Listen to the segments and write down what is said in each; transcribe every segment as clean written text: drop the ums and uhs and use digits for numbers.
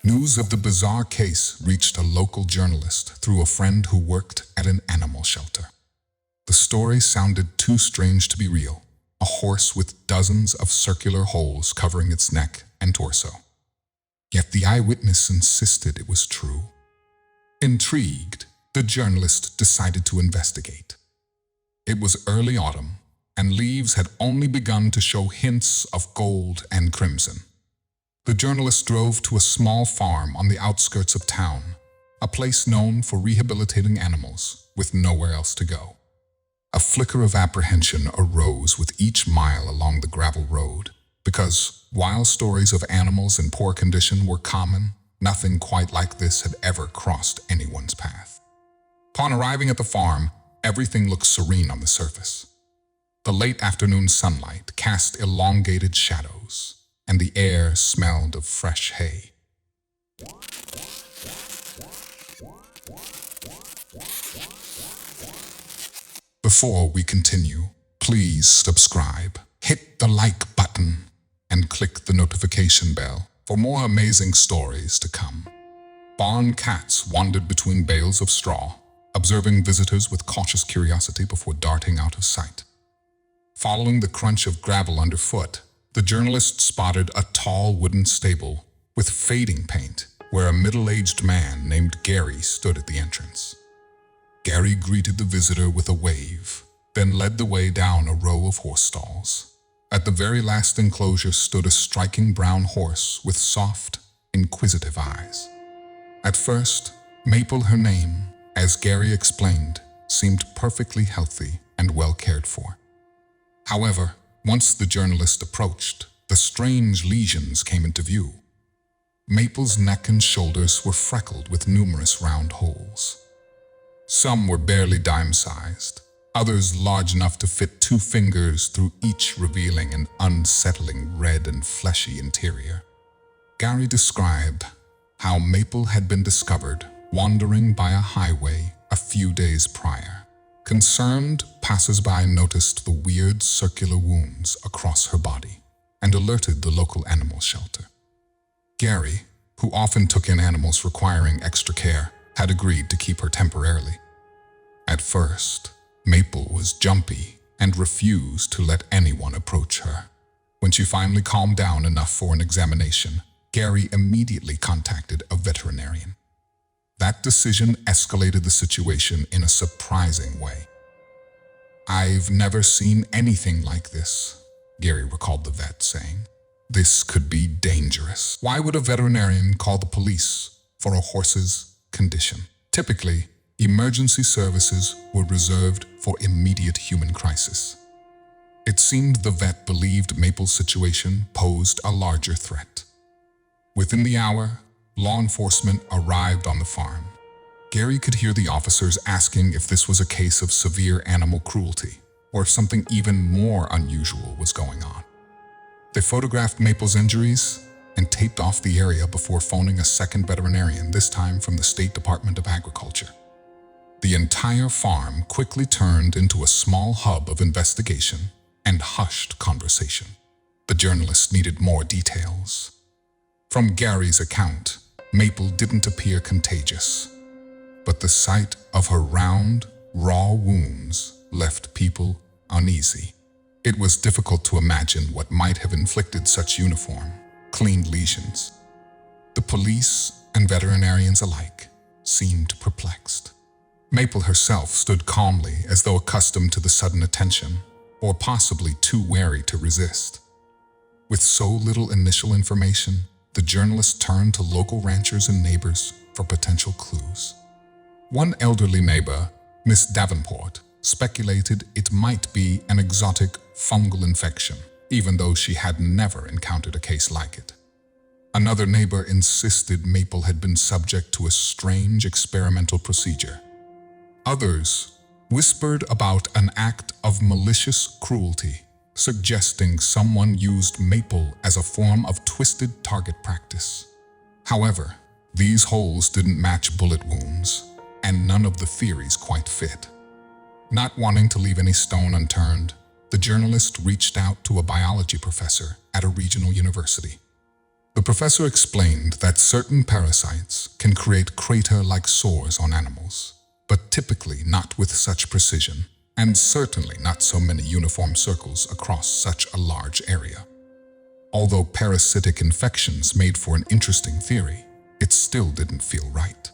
News of the bizarre case reached a local journalist through a friend who worked at an animal shelter. The story sounded too strange to be real. A horse with dozens of circular holes covering its neck and torso. Yet the eyewitness insisted it was true. Intrigued, the journalist decided to investigate. It was early autumn, and leaves had only begun to show hints of gold and crimson. The journalist drove to a small farm on the outskirts of town, a place known for rehabilitating animals with nowhere else to go. A flicker of apprehension arose with each mile along the gravel road, because while stories of animals in poor condition were common, nothing quite like this had ever crossed anyone's path. Upon arriving at the farm, everything looked serene on the surface. The late afternoon sunlight cast elongated shadows, and the air smelled of fresh hay. Before we continue, please subscribe, hit the like button, and click the notification bell for more amazing stories to come. Barn cats wandered between bales of straw, observing visitors with cautious curiosity before darting out of sight. Following the crunch of gravel underfoot, the journalist spotted a tall wooden stable with fading paint where a middle-aged man named Gary stood at the entrance. Gary greeted the visitor with a wave, then led the way down a row of horse stalls. At the very last enclosure stood a striking brown horse with soft, inquisitive eyes. At first, Maple, her name, as Gary explained, seemed perfectly healthy and well cared for. However, once the journalist approached, the strange lesions came into view. Maple's neck and shoulders were freckled with numerous round holes. Some were barely dime-sized, others large enough to fit 2 fingers through each, revealing an unsettling red and fleshy interior. Gary described how Maple had been discovered wandering by a highway a few days prior. Concerned, passers-by noticed the weird circular wounds across her body and alerted the local animal shelter. Gary, who often took in animals requiring extra care, had agreed to keep her temporarily. At first, Maple was jumpy and refused to let anyone approach her. When she finally calmed down enough for an examination, Gary immediately contacted a veterinarian. That decision escalated the situation in a surprising way. "I've never seen anything like this," Gary recalled the vet saying. "This could be dangerous. Why would a veterinarian call the police for a horse's condition? Typically, emergency services were reserved for immediate human crisis." It seemed the vet believed Maple's situation posed a larger threat. Within the hour, law enforcement arrived on the farm. Gary could hear the officers asking if this was a case of severe animal cruelty or if something even more unusual was going on. They photographed Maple's injuries and taped off the area before phoning a second veterinarian, this time from the State Department of Agriculture. The entire farm quickly turned into a small hub of investigation and hushed conversation. The journalist needed more details. From Gary's account, Maple didn't appear contagious, but the sight of her round, raw wounds left people uneasy. It was difficult to imagine what might have inflicted such uniform, clean lesions. The police and veterinarians alike seemed perplexed. Maple herself stood calmly as though accustomed to the sudden attention, or possibly too wary to resist. With so little initial information, the journalist turned to local ranchers and neighbors for potential clues. One elderly neighbor, Miss Davenport, speculated it might be an exotic fungal infection, even though she had never encountered a case like it. Another neighbor insisted Maple had been subject to a strange experimental procedure. Others whispered about an act of malicious cruelty, suggesting someone used Maple as a form of twisted target practice. However, these holes didn't match bullet wounds, and none of the theories quite fit. Not wanting to leave any stone unturned, the journalist reached out to a biology professor at a regional university. The professor explained that certain parasites can create crater-like sores on animals, but typically not with such precision, and certainly not so many uniform circles across such a large area. Although parasitic infections made for an interesting theory, it still didn't feel right.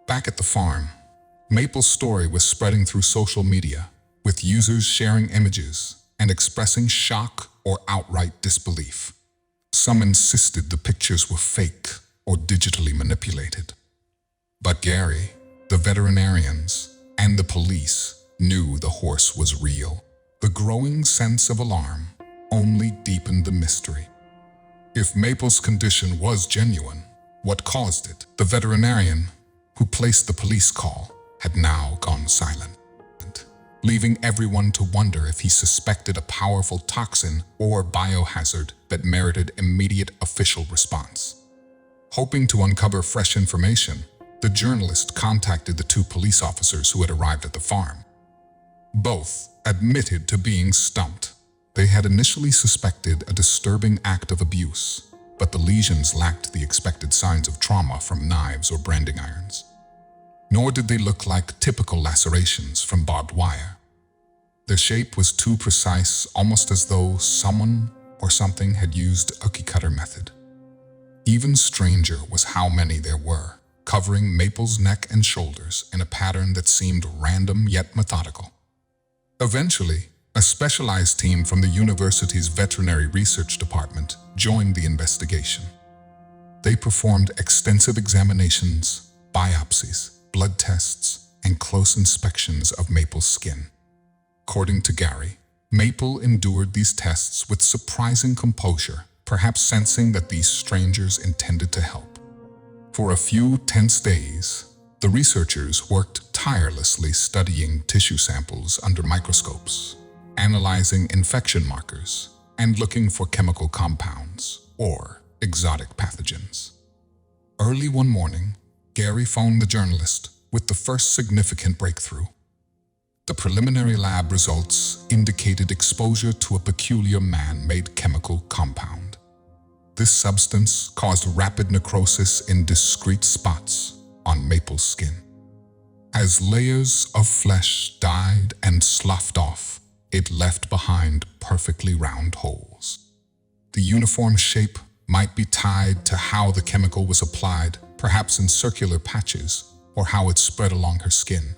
Back at the farm, Maple's story was spreading through social media, with users sharing images and expressing shock or outright disbelief. Some insisted the pictures were fake or digitally manipulated. But Gary, the veterinarians, and the police knew the horse was real. The growing sense of alarm only deepened the mystery. If Maple's condition was genuine, what caused it? The veterinarian who placed the police call had now gone silent, leaving everyone to wonder if he suspected a powerful toxin or biohazard that merited immediate official response. Hoping to uncover fresh information, the journalist contacted the two police officers who had arrived at the farm. Both admitted to being stumped. They had initially suspected a disturbing act of abuse, but the lesions lacked the expected signs of trauma from knives or branding irons. Nor did they look like typical lacerations from barbed wire. Their shape was too precise, almost as though someone or something had used a cookie-cutter method. Even stranger was how many there were, covering Maple's neck and shoulders in a pattern that seemed random yet methodical. Eventually, a specialized team from the university's veterinary research department joined the investigation. They performed extensive examinations, biopsies, blood tests, and close inspections of Maple's skin. According to Gary, Maple endured these tests with surprising composure, perhaps sensing that these strangers intended to help. For a few tense days, the researchers worked tirelessly studying tissue samples under microscopes, analyzing infection markers, and looking for chemical compounds or exotic pathogens. Early one morning, Gary phoned the journalist with the first significant breakthrough. The preliminary lab results indicated exposure to a peculiar man-made chemical compound. This substance caused rapid necrosis in discrete spots on Maple's skin. As layers of flesh died and sloughed off, it left behind perfectly round holes. The uniform shape might be tied to how the chemical was applied, perhaps in circular patches, or how it spread along her skin.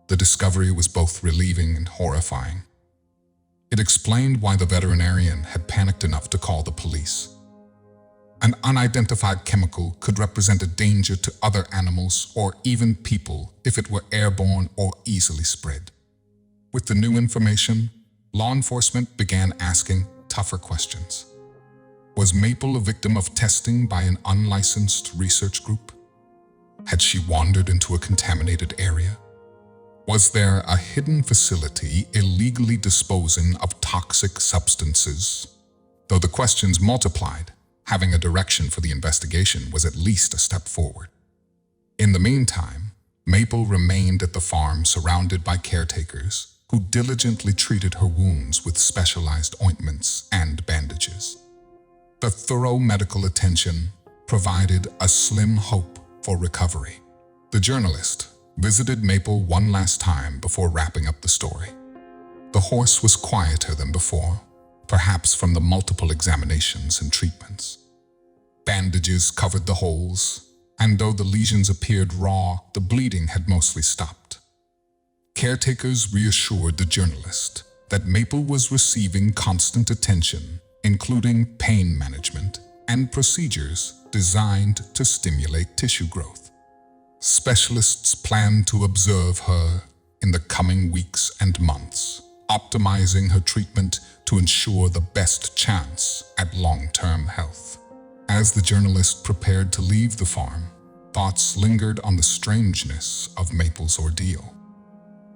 The discovery was both relieving and horrifying. It explained why the veterinarian had panicked enough to call the police. An unidentified chemical could represent a danger to other animals or even people if it were airborne or easily spread. With the new information, law enforcement began asking tougher questions. Was Maple a victim of testing by an unlicensed research group? Had she wandered into a contaminated area? Was there a hidden facility illegally disposing of toxic substances? Though the questions multiplied, having a direction for the investigation was at least a step forward. In the meantime, Maple remained at the farm surrounded by caretakers who diligently treated her wounds with specialized ointments and bandages. The thorough medical attention provided a slim hope for recovery. The journalist visited Maple one last time before wrapping up the story. The horse was quieter than before, perhaps from the multiple examinations and treatments. Bandages covered the holes, and though the lesions appeared raw, the bleeding had mostly stopped. Caretakers reassured the journalist that Maple was receiving constant attention, including pain management and procedures designed to stimulate tissue growth. Specialists plan to observe her in the coming weeks and months, optimizing her treatment to ensure the best chance at long-term health. As the journalist prepared to leave the farm, thoughts lingered on the strangeness of Maple's ordeal.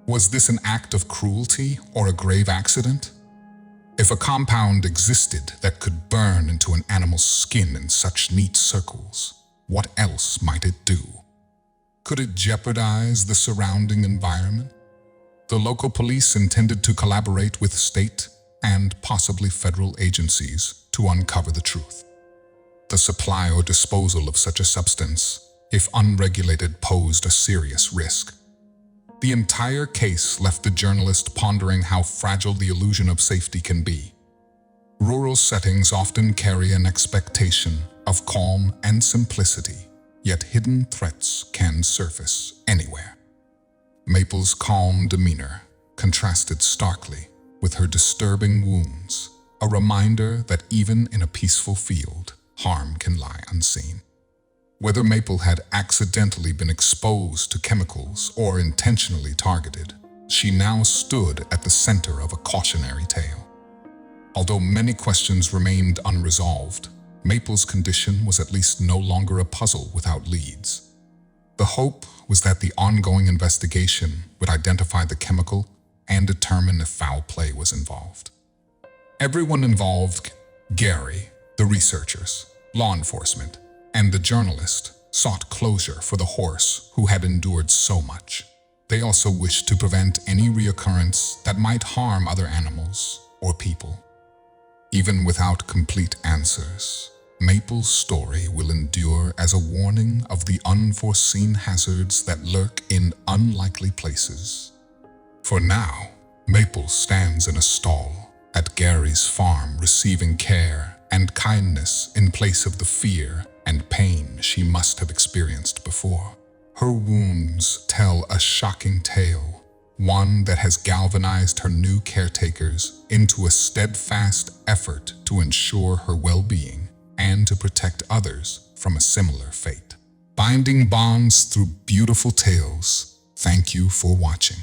Was this an act of cruelty or a grave accident? If a compound existed that could burn into an animal's skin in such neat circles, what else might it do? Could it jeopardize the surrounding environment? The local police intended to collaborate with state and possibly federal agencies to uncover the truth. The supply or disposal of such a substance, if unregulated, posed a serious risk. The entire case left the journalist pondering how fragile the illusion of safety can be. Rural settings often carry an expectation of calm and simplicity, yet hidden threats can surface anywhere. Maple's calm demeanor contrasted starkly with her disturbing wounds, a reminder that even in a peaceful field, harm can lie unseen. Whether Maple had accidentally been exposed to chemicals or intentionally targeted, she now stood at the center of a cautionary tale. Although many questions remained unresolved, Maple's condition was at least no longer a puzzle without leads. The hope was that the ongoing investigation would identify the chemical and determine if foul play was involved. Everyone involved, Gary, the researchers, law enforcement, and the journalist, sought closure for the horse who had endured so much. They also wished to prevent any reoccurrence that might harm other animals or people. Even without complete answers, Maple's story will endure as a warning of the unforeseen hazards that lurk in unlikely places. For now, Maple stands in a stall at Gary's farm, receiving care and kindness in place of the fear and pain she must have experienced before. Her wounds tell a shocking tale, one that has galvanized her new caretakers into a steadfast effort to ensure her well-being and to protect others from a similar fate. Binding bonds through beautiful tales. Thank you for watching.